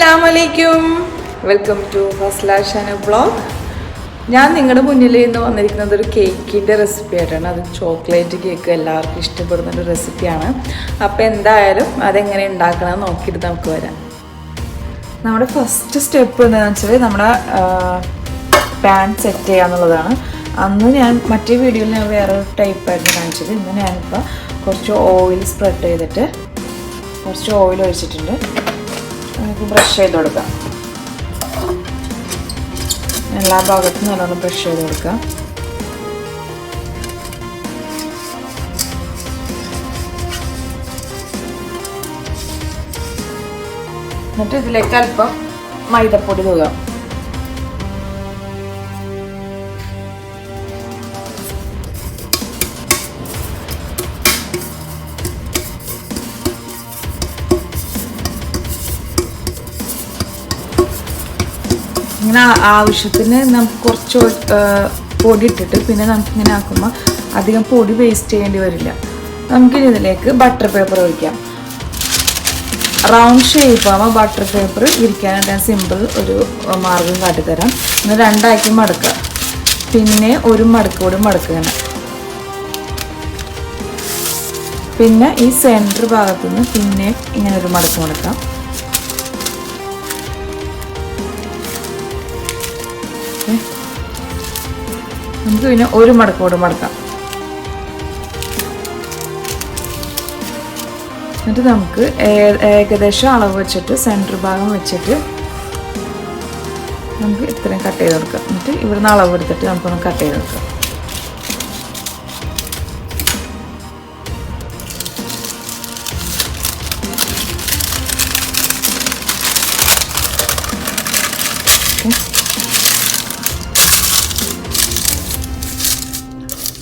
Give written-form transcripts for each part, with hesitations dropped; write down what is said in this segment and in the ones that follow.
Assalamualaikum. Welcome to fasila shanoob vlog. ഞാൻ നിങ്ങളുടെ മുന്നിൽ ഇന്ന് വന്നിരിക്കുന്നത് ഒരു കേക്കിന്റെ റെസിപ്പി ആയിട്ടാണ്. അത് ചോക്ലേറ്റ് കേക്ക് എല്ലാവർക്കും ഇഷ്ടപ്പെടുന്ന ഒരു റെസിപ്പിയാണ്. അപ്പോൾ എന്തായാലും അതെങ്ങനെ ഉണ്ടാക്കണം നോക്കിയിട്ട് നമുക്ക് വരാം. നമ്മുടെ ഫസ്റ്റ് സ്റ്റെപ്പ് എന്താണെന്ന് വെച്ചാൽ നമ്മുടെ പാൻ സെറ്റ് ചെയ്യാന്നുള്ളതാണ്. അന്ന് ഞാൻ മറ്റേ വീഡിയോയിൽ ഞാൻ വേറെ ടൈപ്പായിരുന്നു കാണിച്ചത്. ഇന്ന് ഞാനിപ്പോൾ കുറച്ച് ഓയിൽ സ്പ്രെഡ് ചെയ്തിട്ട് കുറച്ച് ഓയിൽ ഒഴിച്ചിട്ടുണ്ട്. നമുക്ക് ബ്രഷ് ചെയ്ത് കൊടുക്കാം. എല്ലാ ഭാഗത്തും നല്ലോണം ബ്രഷ് ചെയ്ത് കൊടുക്കാം. എന്നിട്ട് ഇതിലേക്ക് അല്പം മൈദപ്പൊടി തൂകാം. ഇങ്ങനെ ആവശ്യത്തിന് നമുക്ക് കുറച്ച് പൊടി ഇട്ടിട്ട് പിന്നെ നമുക്കിങ്ങനെ ആക്കുമ്പോൾ അധികം പൊടി വേസ്റ്റ് ചെയ്യേണ്ടി വരില്ല. നമുക്കിനി ഇതിലേക്ക് ബട്ടർ പേപ്പർ ഒഴിക്കാം. റൗണ്ട് ഷേപ്പ് ആകുമ്പോൾ ബട്ടർ പേപ്പർ ഇരിക്കാനായിട്ട് ഞാൻ സിമ്പിൾ ഒരു മാർഗം കാട്ടിത്തരാം. ഇന്ന് രണ്ടാക്കി മടക്കുക, പിന്നെ ഒരു മടക്ക് കൂടി മടക്കുകയാണ്. പിന്നെ ഈ സെൻറ്റർ ഭാഗത്തു നിന്ന് പിന്നെ ഇങ്ങനെ ഒരു മടക്ക് മടക്കാം. നമുക്ക് പിന്നെ ഒരു മടക്കോട് മടക്കാം. എന്നിട്ട് നമുക്ക് ഏകദേശം അളവ് വെച്ചിട്ട് സെൻറ്റർ ഭാഗം വെച്ചിട്ട് നമുക്ക് ഇത്രയും കട്ട് ചെയ്ത് കൊടുക്കാം. എന്നിട്ട് ഇവിടുന്ന് അളവ് എടുത്തിട്ട് നമുക്കൊന്ന് കട്ട് ചെയ്ത് കൊടുക്കാം.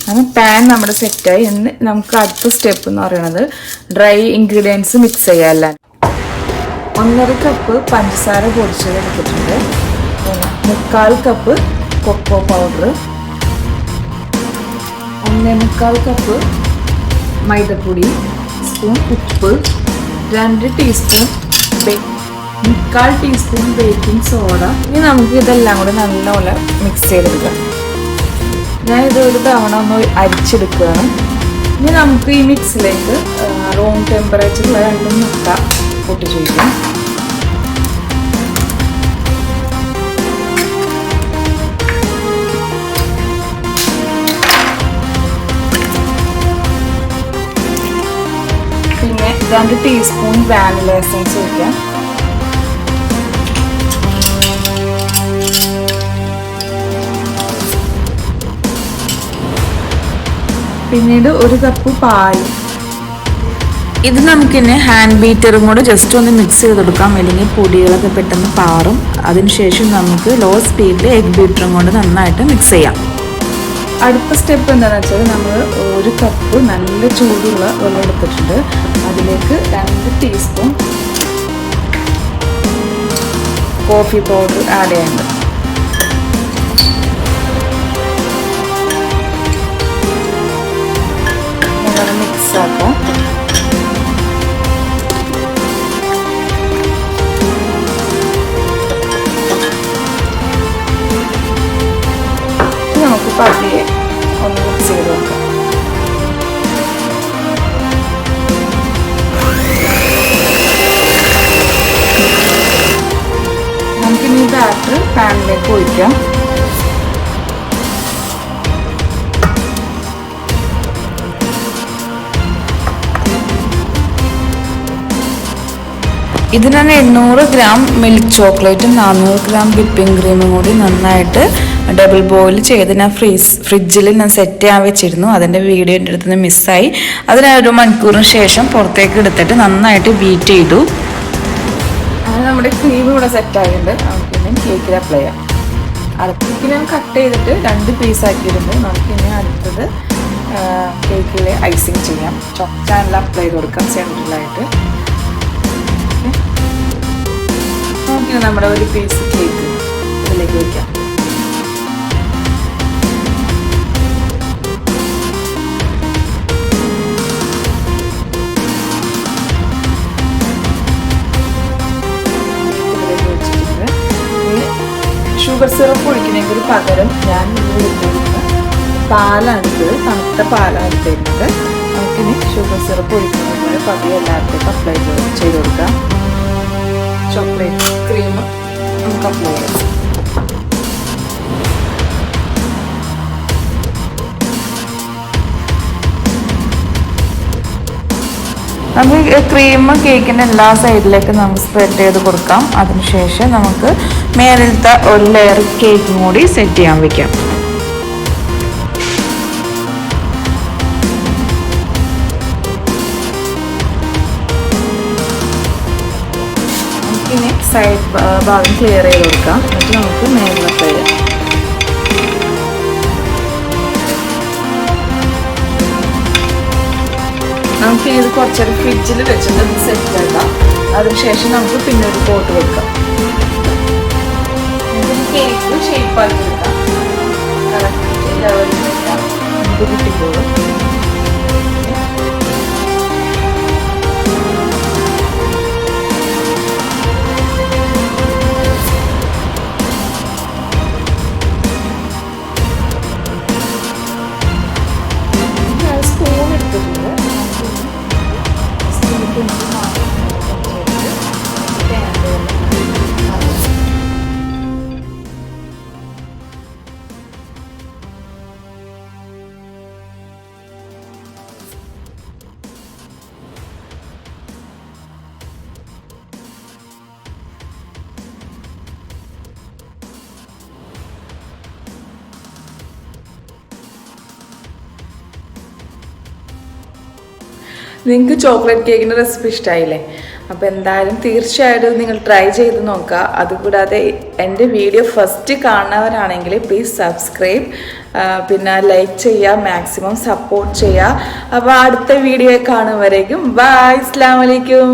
അങ്ങനെ പാൻ നമ്മുടെ സെറ്റായി. എന്ന് നമുക്ക് അടുത്ത സ്റ്റെപ്പ് എന്ന് പറയുന്നത് ഡ്രൈ ഇൻഗ്രീഡിയൻസ് മിക്സ് ചെയ്യാല്ല. 1.5 കപ്പ് പഞ്ചസാര പൊടിച്ചത് എടുത്തിട്ടുണ്ട്. 3/4 കപ്പ് കൊക്കോ പൗഡർ, 1.25 കപ്പ് മൈദപ്പൊടി, സ്പൂൺ ഉപ്പ്, 2 ടീസ്പൂൺ 3/4 ടീസ്പൂൺ ബേക്കിംഗ് സോഡ. ഇനി നമുക്ക് ഇതെല്ലാം കൂടി നല്ലപോലെ മിക്സ് ചെയ്തെടുക്കാം. ഞാനിത് ഒരു തവണ ഒന്ന് അരിച്ചെടുക്കുകയാണ്. ഇനി നമുക്ക് ഈ മിക്സിലേക്ക് റൂം ടെമ്പറേച്ചറിൽ 2 മുട്ട പൊട്ടിച്ച് വയ്ക്കാം. പിന്നെ 2 ടീസ്പൂൺ വാനില എസൻസ് വയ്ക്കാം. പിന്നീട് 1 കപ്പ് പാൽ. ഇത് നമുക്കിന്നെ ഹാൻഡ് ബീറ്ററും കൂടെ ജസ്റ്റ് ഒന്ന് മിക്സ് ചെയ്ത് കൊടുക്കാം, അല്ലെങ്കിൽ പൊടികളൊക്കെ പെട്ടെന്ന് പാറും. അതിനുശേഷം നമുക്ക് ലോ സ്പീഡിൽ എഗ് ബീറ്ററും കൊണ്ട് നന്നായിട്ട് മിക്സ് ചെയ്യാം. അടുത്ത സ്റ്റെപ്പ് എന്താണെന്ന് വെച്ചാൽ നമ്മൾ 1 കപ്പ് നല്ല ചൂടുള്ള വെള്ളം എടുത്തിട്ടുണ്ട്. അതിലേക്ക് 2 ടീസ്പൂൺ കോഫി പൗഡർ ആഡ് ചെയ്യേണ്ടത്. മിക്സ് ആക്കാം. നമുക്ക് പതിയെ ഒന്ന് മിക്സ് ചെയ്ത് വെക്കാം. നമുക്കിനി ബാറ്റർ പാനിലേക്ക് ഒഴിക്കാം. ഇതിനാണ് 800 ഗ്രാം മിൽക്ക് ചോക്ലേറ്റും 400 ഗ്രാം വിപ്പിംഗ് ക്രീമും കൂടി നന്നായിട്ട് ഡബിൾ ബോയിൽ ചെയ്ത് ഞാൻ ഫ്രിഡ്ജിൽ ഞാൻ സെറ്റ് ചെയ്യാൻ വെച്ചിരുന്നു. അതിൻ്റെ വീഡിയോ എൻ്റെ അടുത്ത് നിന്ന് മിസ്സായി. അതിന് 1 മണിക്കൂറിന് ശേഷം പുറത്തേക്ക് എടുത്തിട്ട് നന്നായിട്ട് ബീറ്റ് ചെയ്തു. അങ്ങനെ നമ്മുടെ ക്രീം ഇവിടെ സെറ്റായിട്ടുണ്ട്. നമുക്കിനി കേക്കിൽ അപ്ലൈ ചെയ്യാം. അടുത്തേക്ക് ഞാൻ കട്ട് ചെയ്തിട്ട് 2 പീസാക്കിയിട്ടുണ്ട്. നമുക്കിനി അടുത്തത് കേക്കിൽ ഐസിങ് ചെയ്യാം. ചോക്ലേറ്റ് അപ്ലൈ ചെയ്ത് കൊടുക്കാം സെൻറ്ററിലായിട്ട്. നമുക്കിനി നമ്മുടെ 1 പീസ് കേക്ക് ഇതിലേക്ക് വയ്ക്കാം. ഷുഗർ സിറപ്പ് ഒഴിക്കുന്നതിന് പകരം ഞാൻ പാലാണിത്, തണുത്ത പാലാണ് എടുത്തിരുന്നത്. നമുക്കിനി ഷുഗർ സിറപ്പ് ഒഴിക്കുന്നതിന് പതിയെ എല്ലാവർക്കും അപ്ലൈ ചെയ്ത് കൊടുക്കാം. ചോക്ലേറ്റ് ക്രീം നമുക്ക് അപ്ലൈ ചെയ്യാം. നമുക്ക് ക്രീം കേക്കിൻ്റെ എല്ലാ സൈഡിലേക്കും നമുക്ക് സ്പ്രെഡ് ചെയ്ത് കൊടുക്കാം. അതിനുശേഷം നമുക്ക് മേലിലത്തെ ഒരു ലെയർ കേക്കും കൂടി സെറ്റ് ചെയ്യാൻ വയ്ക്കാം. നമുക്കിനി സൈഡ് ഭാഗം ക്ലിയർ ചെയ്ത് കൊടുക്കാം. എന്നിട്ട് നമുക്ക് മേലിൽ അപ്ലൈ ചെയ്യാം. നമുക്ക് ഇത് കുറച്ചേരം ഫ്രിഡ്ജിൽ വെച്ചിട്ട് സെറ്റ് ആക്കാം. അതിനുശേഷം നമുക്ക് പിന്നെ ഒരു പോട്ട് വെക്കാം. കേക്ക് ഷേപ്പാക്കി എടുക്കാം. കറക്റ്റ് ലെവലിൽ വെക്കാം. നമുക്ക് കിട്ടിക്കോളും. സ്പൂൺ എടുത്തിട്ടുണ്ട്. നിങ്ങൾക്ക് ചോക്ലേറ്റ് കേക്കിൻ്റെ റെസിപ്പി ഇഷ്ടമായില്ലേ? അപ്പോൾ എന്തായാലും തീർച്ചയായിട്ടും നിങ്ങൾ ട്രൈ ചെയ്ത് നോക്കുക. അതുകൂടാതെ എൻ്റെ വീഡിയോ ഫസ്റ്റ് കാണുന്നവരാണെങ്കിൽ പ്ലീസ് സബ്സ്ക്രൈബ്, പിന്നെ ലൈക്ക് ചെയ്യുക, മാക്സിമം സപ്പോർട്ട് ചെയ്യുക. അപ്പോൾ അടുത്ത വീഡിയോ കാണും വരേക്കും ബൈ, അസ്സലാമു അലൈക്കും.